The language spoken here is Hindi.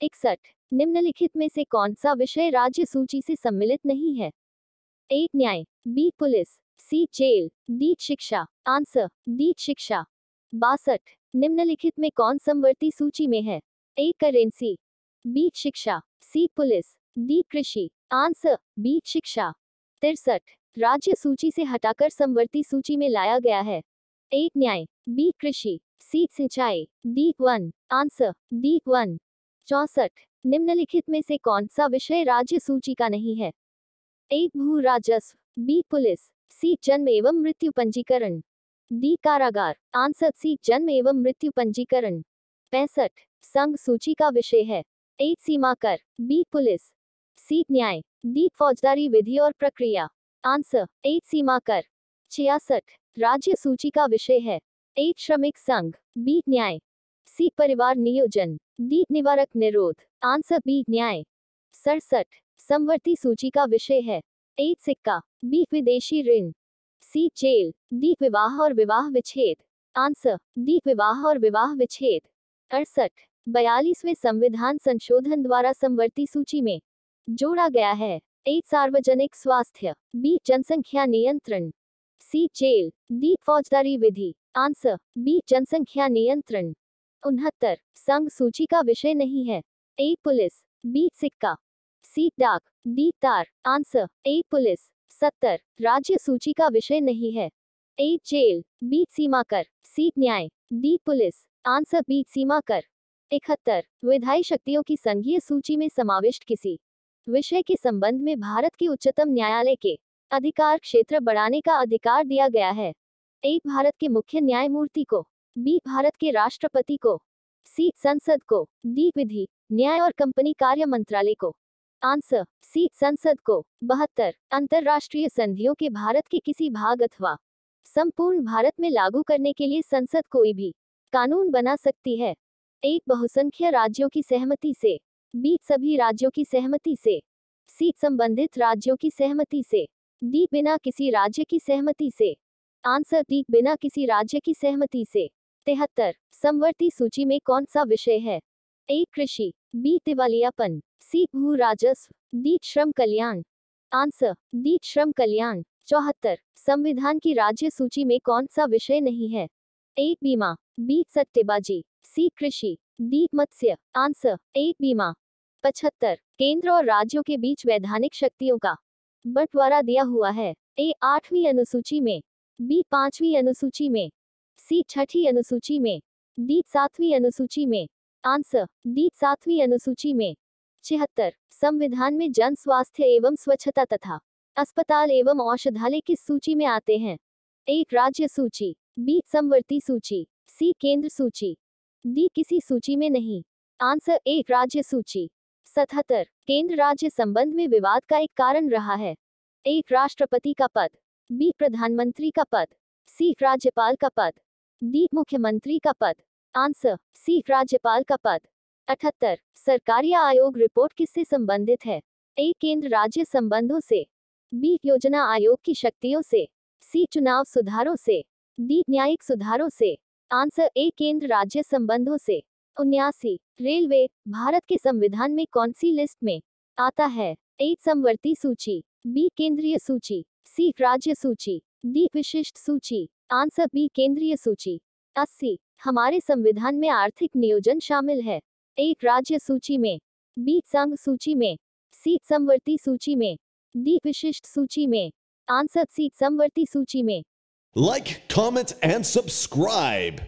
61 निम्नलिखित में से कौन सा विषय राज्य सूची से सम्मिलित नहीं है? ए न्याय, बी पुलिस, सी जेल, डी शिक्षा। आंसर डी शिक्षा। 62 निम्नलिखित में कौन समवर्ती सूची में है? ए करेंसी, बी शिक्षा, सी पुलिस, डी कृषि। आंसर बी शिक्षा। 63 राज्य सूची से हटाकर समवर्ती सूची में लाया गया है। ए न्याय, बी कृषि, सी सिंचाई, D one. Answer D one. 64 निम्नलिखित में से कौन सा विषय राज्य सूची का नहीं है? ए भू राजस्व, बी पुलिस, सी जन्म एवं मृत्यु पंजीकरण, डी कारागार। आंसर सी जन्म एवं मृत्यु पंजीकरण। 65 संघ सूची का विषय है। ए सीमा कर, बी पुलिस, सी न्याय, डी फौजदारी विधि और प्रक्रिया। आंसर ए सीमा कर। 66 राज्य सूची का विषय है। ए श्रमिक संघ, बी न्याय, सी परिवार नियोजन, डी निवारक निरोध। आंसर बी न्याय। 67 समवर्ती सूची का विषय है। ए सिक्का, बी विदेशी ऋण, सी जेल, डी विवाह और विवाह विच्छेद। आंसर डी विवाह और विवाह विच्छेद। 68 42वें संविधान संशोधन द्वारा समवर्ती सूची में जोड़ा गया है। ए सार्वजनिक स्वास्थ्य, बी जनसंख्या नियंत्रण, सी जेल, डी फौजदारी विधि। आंसर बी जनसंख्या नियंत्रण। 69 संघ सूची का विषय नहीं है। ए पुलिस, बी सिक्का, सी डाक, डी तार। Answer A police. 70 राज्य सूची का विषय नहीं है। ए जेल, बी सीमा कर, सी न्याय, डी पुलिस। आंसर बी सीमा कर। 71 विधायी शक्तियों की संघीय सूची में समाविष्ट किसी विषय के संबंध में भारत के उच्चतम न्यायालय के अधिकार क्षेत्र बढ़ाने का अधिकार दिया गया है। ए भारत के मुख्य न्यायमूर्ति को, बी भारत के राष्ट्रपति को, सी संसद को, डी विधि, न्याय और कंपनी कार्य मंत्रालय को। आंसर सी संसद को। 72 अंतरराष्ट्रीय संधियों के भारत के किसी भाग अथवा संपूर्ण भारत में लागू करने के लिए संसद कोई भी कानून बना सकती है। ए बहुसंख्य राज्यों की सहमति से, बी सभी राज्यों की सहमति से, सी संबंधित राज्यों की सहमति से, डी बिना किसी राज्य की सहमति से। आंसर डी बिना किसी राज्य की सहमति से। 73 समवर्ती सूची में कौन सा विषय है? ए कृषि, बी दिवालियापन, सी भू राजस्व, डी श्रम कल्याण। आंसर डी श्रम कल्याण। 74 संविधान की राज्य सूची में कौन सा विषय नहीं है? ए बीमा, बी सट्टेबाजी, सी कृषि, डी मत्स्य। आंसर ए बीमा। 75 केंद्र और राज्यों के बीच वैधानिक शक्तियों का बंटवारा दिया हुआ है। ए 8वीं अनुसूची में, बी 5वीं अनुसूची में, सी 6ठी अनुसूची में, डी 7वीं अनुसूची में। आंसर डी 7वीं अनुसूची में। 76 संविधान में जन स्वास्थ्य एवं स्वच्छता तथा अस्पताल एवं औषधालय किस सूची में आते हैं? ए राज्य सूची, बी समवर्ती सूची, सी केंद्र सूची, डी किसी सूची में नहीं। आंसर ए राज्य सूची। 77 केंद्र राज्य संबंध में विवाद का एक कारण रहा है। ए राष्ट्रपति का पद, बी प्रधानमंत्री का पद, सी राज्यपाल का पद, डी मुख्यमंत्री का पद। आंसर सी राज्यपाल का पद। 78 सरकारी आयोग रिपोर्ट किससे संबंधित है? ए केंद्र राज्य संबंधों से, बी योजना आयोग की शक्तियों से, सी चुनाव सुधारों से, डी न्यायिक सुधारों से। आंसर ए केंद्र राज्य संबंधों से। 79 रेलवे भारत के संविधान में कौन सी लिस्ट में आता है? ए समवर्ती सूची, बी केंद्रीय सूची, सी राज्य सूची, डी विशिष्ट सूची। आंसर बी केंद्रीय सूची। 80 हमारे संविधान में आर्थिक नियोजन शामिल है। ए राज्य सूची में, बी संघ सूची में, सी समवर्ती सूची में, डी विशिष्ट सूची में। आंसर सी समवर्ती सूची में। Like, comment, and subscribe.